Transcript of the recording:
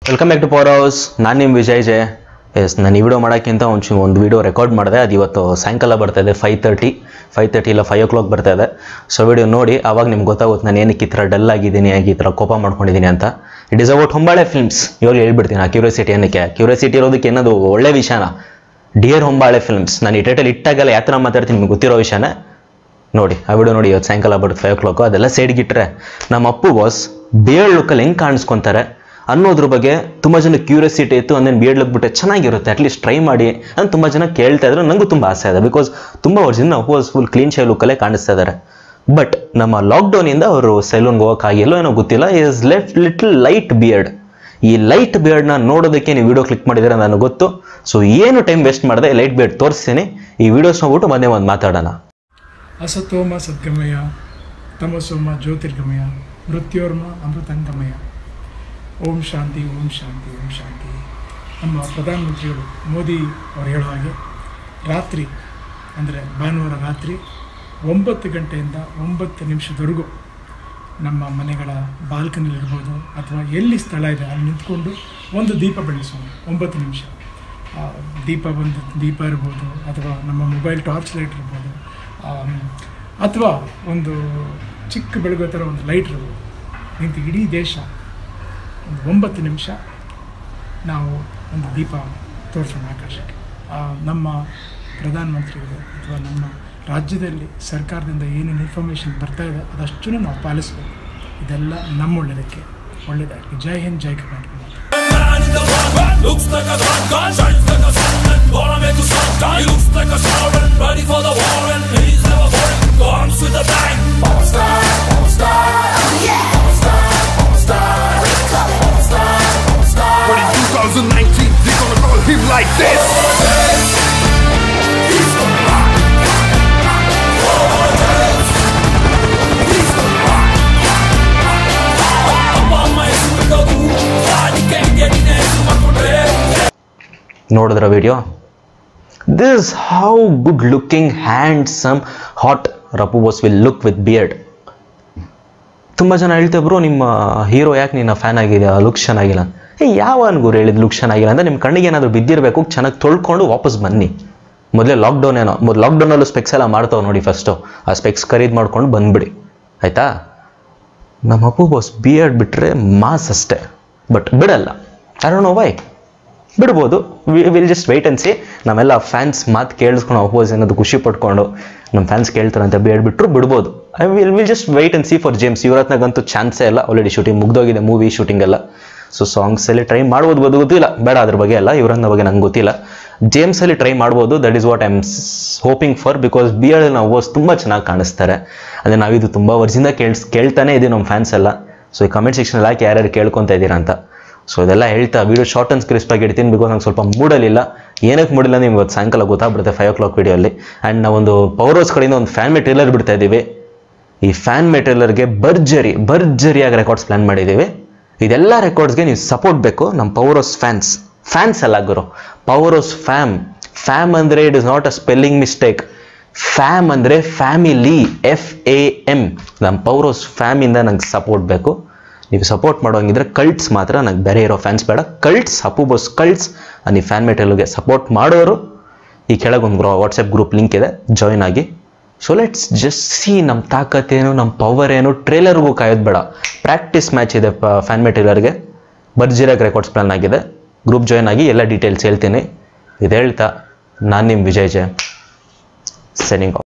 Welcome back to power house. ನಾನು ನಿಮ್ಮ Vijay J. S, ನಾನು ಈ ವಿಡಿಯೋ ಮಾಡೋಕ್ಕಿಂತ ಒಂದು ವಿಡಿಯೋ ರೆಕಾರ್ಡ್ ಮಾಡಿದೆ. ಅದು ಇವತ್ತು ಸಾಯಂಕಾಲ ಬರ್ತಾಯಿದೆ, 5:30 ಇಲ್ಲ 5 o'clock ಬರ್ತಾಯಿದೆ. ಸೊ ವಿಡಿಯೋ ನೋಡಿ, ಆವಾಗ ನಿಮ್ಗೆ ಗೊತ್ತಾಗುತ್ತೆ ನಾನು ಏನಕ್ಕೆ ಈ ಥರ ಡಲ್ ಆಗಿದ್ದೀನಿ, ಈ ಥರ ಕೋಪ ಮಾಡ್ಕೊಂಡಿದ್ದೀನಿ ಅಂತ. It is about Hombale films. ಇವಾಗ ಹೇಳ್ಬಿಡ್ತೀನಿ ಆ ಕ್ಯೂರಿಯಾಸಿಟಿ ಏನಕ್ಕೆ. ಕ್ಯೂರಿಯಾಸಿಟಿ ಇರೋದಕ್ಕೆ ಏನದು ಒಳ್ಳೆ ವಿಷಯನ. ಡಿಯರ್ ಹೊಂಬಾಳೆ ಫಿಲ್ಮ್ಸ್. ನಾನು ಈ ಟೈಟಲ್ ಇಟ್ಟಾಗೆಲ್ಲ ಯಾವ ಥರ ಮಾತಾಡ್ತೀನಿ ನಿಮ್ಗೆ ಗೊತ್ತಿರೋ ವಿಷಯನೇ ನೋಡಿ. ಆ ವಿಡಿಯೋ ನೋಡಿ, ಇವತ್ತು ಸಾಯಂಕಾಲ ಬರುತ್ತೆ 5 o'clock. ಅದೆಲ್ಲ ಸೈಡ್ಗಿಟ್ರೆ ನಮ್ಮ ಅಪ್ಪು ಬಾಸ್ ಬಿಯರ್ಡ್ ಲುಕ್ಕಲ್ಲಿ ಹೆಂಗೆ ಕಾಣಿಸ್ಕೊತಾರೆ ಅನ್ನೋದ್ರ ಬಗ್ಗೆ ತುಂಬ ಜನ ಕ್ಯೂರಿಯಾಸಿಟಿ ಇತ್ತು. ಅಂದೇನು ಬಿಯರ್ಡ್ ಲುಕ್ ಬಿಟ್ಟರೆ ಚೆನ್ನಾಗಿರುತ್ತೆ, ಅಟ್ಲೀಸ್ಟ್ ಟ್ರೈ ಮಾಡಿ ಅಂತ ತುಂಬ ಜನ ಕೇಳ್ತಾ ಇದ್ರು. ನನಗೂ ತುಂಬ ಆಸೆ ಇದೆ, ಬಿಕಾಸ್ ತುಂಬ ವರ್ಷದಿಂದ Appu boss full clean shave ಲುಕ್ಕಲ್ಲೇ ಕಾಣಿಸ್ತಾ ಇದ್ದಾರೆ. ಬಟ್ ನಮ್ಮ ಲಾಕ್ಡೌನಿಂದ ಅವರು ಸೆಲೂನ್ಗೆ ಹೋಗೋಕ್ಕಾಗಿಲ್ಲೋ ಏನೋ ಗೊತ್ತಿಲ್ಲ, is left little light beard. ಈ ಲೈಟ್ ಬಿಯರ್ಡ್ನ ನೋಡೋದಕ್ಕೆ ನೀವು ವಿಡಿಯೋ ಕ್ಲಿಕ್ ಮಾಡಿದರೆ ನನಗೆ ಗೊತ್ತು. ಸೊ ಏನು ಟೈಮ್ ವೇಸ್ಟ್ ಮಾಡಿದೆ, ಲೈಟ್ ಬಿಯರ್ಡ್ ತೋರಿಸ್ತೀನಿ. ಈ ವಿಡಿಯೋಸ್ ನೋಡ್ಬಿಟ್ಟು ಮತ್ತೆ ಒಂದು ಮಾತಾಡೋಣ. ಅಸತೋಮ ಸದ್ಗಮಯ, ತಮಸೋಮ ಜ್ಯೋತಿರ್ಗಮಯ, ಮೃತ್ಯೋರ್ಮ ಅಮೃತಂಗಮಯ. ಓಂ ಶಾಂತಿ, ಓಂ ಶಾಂತಿ, ಓಂ ಶಾಂತಿ. ನಮ್ಮ ಪ್ರಧಾನಮಂತ್ರಿಗಳು ಮೋದಿ ಅವರು ಹೇಳೋ ಹಾಗೆ ರಾತ್ರಿ ಅಂದರೆ ಭಾನುವಾರ ರಾತ್ರಿ 9 ಗಂಟೆಯಿಂದ 9 ನಿಮಿಷದವರೆಗೂ ನಮ್ಮ ಮನೆಗಳ ಬಾಲ್ಕನಿಲಿರ್ಬೋದು ಅಥವಾ ಎಲ್ಲಿ ಸ್ಥಳ ಇದೆ ಅಲ್ಲಿ ನಿಂತ್ಕೊಂಡು ಒಂದು ದೀಪ ಬೆಳೆಸೋಣ. 9 ನಿಮಿಷ ದೀಪ ಇರ್ಬೋದು, ಅಥವಾ ನಮ್ಮ ಮೊಬೈಲ್ ಟಾರ್ಚ್ ಲೈಟ್ ಇರ್ಬೋದು, ಅಥವಾ ಒಂದು ಚಿಕ್ಕ ಬೆಳಗೋ ಥರ ಒಂದು ಲೈಟ್ ಇರ್ಬೋದು. ನಿಂತು ಇಡೀ ದೇಶ ಒಂದು 9 ನಿಮಿಷ ನಾವು ಒಂದು ದೀಪ ತೋರಿಸೋಣ ಆಕಾಶಕ್ಕೆ. ನಮ್ಮ ಪ್ರಧಾನಮಂತ್ರಿಗಳು ಅಥವಾ ನಮ್ಮ ರಾಜ್ಯದಲ್ಲಿ ಸರ್ಕಾರದಿಂದ ಏನೇನು ಇನ್ಫಾರ್ಮೇಷನ್ ಬರ್ತಾ ಇದೆ ಅದಷ್ಟು ನಾವು ಪಾಲಿಸಬೇಕು. ಇದೆಲ್ಲ ನಮ್ಮ ಒಳ್ಳೆಯದಕ್ಕೆ ಒಳ್ಳೆಯದಾಗಿ. ಜೈ ಹಿಂದ್, ಜೈ Karnataka. Looks like a gun, shines like a sun, and gonna make you sunshine. He looks like a shower, ready for the war, and he's never boring. Comes with a bang. Power star, yeah. Power star, power star. Power star, power star. But in 2019, they're gonna call him like this. He's the rock. He's the rock. I'm on my super cool. I can't get in there. ನೋಡಿದ್ರ video? This how good looking, handsome, hot Appu boss will look with beard. ತುಂಬ ಜನ ಹೇಳ್ತಾ bro ನಿಮ್ಮ hero ಯಾಕೆ ನಿನ್ನ fan ಆಗಿದೆ, look ಚೆನ್ನಾಗಿಲ್ಲ. ಯಾವ ಅನ್ಗೂರು ಹೇಳಿದ್ ಲುಕ್ ಚೆನ್ನಾಗಿಲ್ಲ ಅಂದರೆ ನಿಮ್ಮ ಕಣ್ಣಿಗೆ ಏನಾದರೂ ಬಿದ್ದಿರಬೇಕು, ಚೆನ್ನಾಗಿ ತೊಳ್ಕೊಂಡು ವಾಪಸ್ ಬನ್ನಿ. ಮೊದಲೇ ಲಾಕ್ಡೌನಲ್ಲೂ ಸ್ಪೆಕ್ಸ್ ಎಲ್ಲ ಮಾಡ್ತಾವೆ ನೋಡಿ. ಫಸ್ಟು ಆ ಸ್ಪೆಕ್ಸ್ ಖರೀದಿ ಮಾಡ್ಕೊಂಡು ಬಂದುಬಿಡಿ, ಆಯಿತಾ? ನಮ್ಮ ಅಪ್ಪು ಬಾಸ್ ಬಿಯರ್ಡ್ ಬಿಟ್ಟರೆ ಮಾಸ್ ಅಷ್ಟೇ, ಬಟ್ ಬಿಡಲ್ಲ. I don't know why. ಬಿಡ್ಬೋದು, will just wait and see. ನಮ್ಮೆಲ್ಲ ಫ್ಯಾನ್ಸ್ ಮಾತು ಕೇಳಿಸ್ಕೊಂಡು ಅಪೋಸ್ ಏನಾದ್ರು ಖುಷಿ ಪಡ್ಕೊಂಡು ನಮ್ಮ ಫ್ಯಾನ್ಸ್ ಕೇಳ್ತಾರಂತ ಬಿಟ್ಬಿಟ್ರು ಬಿಡ್ಬೋದು. Will just wait and see for James. ಇವರತ್ನಾಗಂತೂ ಚಾನ್ಸೇ ಇಲ್ಲ, ಆಲ್ರೆಡಿ ಶೂಟಿಂಗ್ ಮುಗ್ದೋಗಿದೆ, ಮೂವಿ ಶೂಟಿಂಗ್ ಎಲ್ಲ. ಸೊ ಸಾಂಗ್ಸಲ್ಲಿ ಟ್ರೈ ಮಾಡ್ಬೋದು, ಗೊತ್ತಿಲ್ಲ, ಬೇಡ ಅದ್ರ ಬಗ್ಗೆ ಎಲ್ಲ, ಇವರನ್ನ ಬಗ್ಗೆ ನಂಗೆ ಗೊತ್ತಿಲ್ಲ. ಜೇಮ್ಸಲ್ಲಿ ಟ್ರೈ ಮಾಡ್ಬೋದು. That is what I am hoping for, because beard ನಾವು ವಾಸ್ ತುಂಬ ಚೆನ್ನಾಗಿ ಕಾಣಿಸ್ತಾರೆ. ಅದೇ ನಾವಿದು ತುಂಬ ವರ್ಷದಿಂದ ಕೇಳ್ತಾನೆ ಇದ್ದೀವಿ ನಮ್ಮ ಫ್ಯಾನ್ಸ್ ಎಲ್ಲ. ಸೊ ಈ ಕಮೆಂಟ್ ಸೆಕ್ಷನಲ್ಲಿ ಹಾಕಿ ಯಾರ್ಯಾರು ಕೇಳ್ಕೊತಾ ಇದ್ದೀರಾ ಅಂತ. ಸೊ ಇದೆಲ್ಲ ಹೇಳ್ತಾ ವಿಡಿಯೋ ಶಾರ್ಟ್ ಆ್ಯಂಡ್ ಕ್ರಿಸ್ಪಾಗಿ ಇಡ್ತೀನಿ, ಬಿಕಾಸ್ ನಂಗೆ ಸ್ವಲ್ಪ ಮೂಡಲಿಲ್ಲ. ಏನಕ್ಕೆ ಮೂಡಿಲ್ಲ ನಿಮ್ಗೆ ಇವತ್ತು ಸಾಯಂಕಾಲ ಗೊತ್ತಾಗ್ಬಿಡುತ್ತೆ 5 o'clock ವಿಡಿಯೋಲ್ಲಿ. ಆ್ಯಂಡ್ ನಾವೊಂದು ಪವರ್ ಹೌಸ್ ಕಡೆಯಿಂದ ಒಂದು ಫ್ಯಾನ್ ಮೇ ಟ್ರೇಲರ್ ಬಿಡ್ತಾ ಇದ್ದೀವಿ. ಈ ಫ್ಯಾನ್ ಮೇ ಟ್ರೇಲರ್ಗೆ ಭರ್ಜರಿಯಾಗಿ ರೆಕಾರ್ಡ್ಸ್ ಪ್ಲ್ಯಾನ್ ಮಾಡಿದ್ದೀವಿ. ಇದೆಲ್ಲ ರೆಕಾರ್ಡ್ಸ್ಗೆ ನೀವು ಸಪೋರ್ಟ್ ಬೇಕು. ನಮ್ಮ ಪವರ್ ಹೌಸ್ ಫ್ಯಾನ್ಸ್ ಎಲ್ಲ ಗುರು. ಪವರ್ ಹೌಸ್ ಫ್ಯಾಮ್ ಅಂದರೆ it is not a spelling mistake. Fam ಅಂದರೆ ಫ್ಯಾಮಿಲಿ, FAM. ನಮ್ಮ ಪವರ್ ಹೌಸ್ ಫ್ಯಾಮಿಂದ ನಂಗೆ ಸಪೋರ್ಟ್ ಬೇಕು. ನೀವು ಸಪೋರ್ಟ್ ಮಾಡೋಂಗಿದ್ರೆ ಕಲ್ಟ್ಸ್ ಮಾತ್ರ, ನನಗೆ ಬೇರೆ ಇರೋ ಫ್ಯಾನ್ಸ್ ಬೇಡ. Cults, Appu boss cults. ನೀವು ಫ್ಯಾನ್ ಮೇಟೆಲ್ಗೆ ಸಪೋರ್ಟ್ ಮಾಡೋರು ಈ ಕೆಳಗೊಂದು ವಾಟ್ಸಪ್ ಗ್ರೂಪ್ ಲಿಂಕ್ ಇದೆ, ಜಾಯ್ನ್ ಆಗಿ. ಸೊ ಲೆಟ್ಸ್ ಜಸ್ಟ್ ಸಿ ನಮ್ಮ ತಾಕತ್ತೇನು, ನಮ್ಮ ಪವರ್ ಏನು. ಟ್ರೇಲರ್ಗೂ ಕಾಯೋದು ಬೇಡ, ಪ್ರಾಕ್ಟೀಸ್ ಮ್ಯಾಚ್ ಇದೆ ಫ್ಯಾನ್ ಮೇಟೆಲರ್ಗೆ. ಭರ್ಜರಿಯಾಗಿ ರೆಕಾರ್ಡ್ಸ್ ಪ್ಲಾನ್ ಆಗಿದೆ. ಗ್ರೂಪ್ ಜಾಯ್ನ್ ಆಗಿ ಎಲ್ಲ ಡೀಟೇಲ್ಸ್ ಹೇಳ್ತೀನಿ. ಇದು ಹೇಳ್ತಾ ನಾನು ನಿಮ್ಮ ವಿಜಯ್ ಜೆ, ಸೈನಿಂಗ್ ಆಫ್.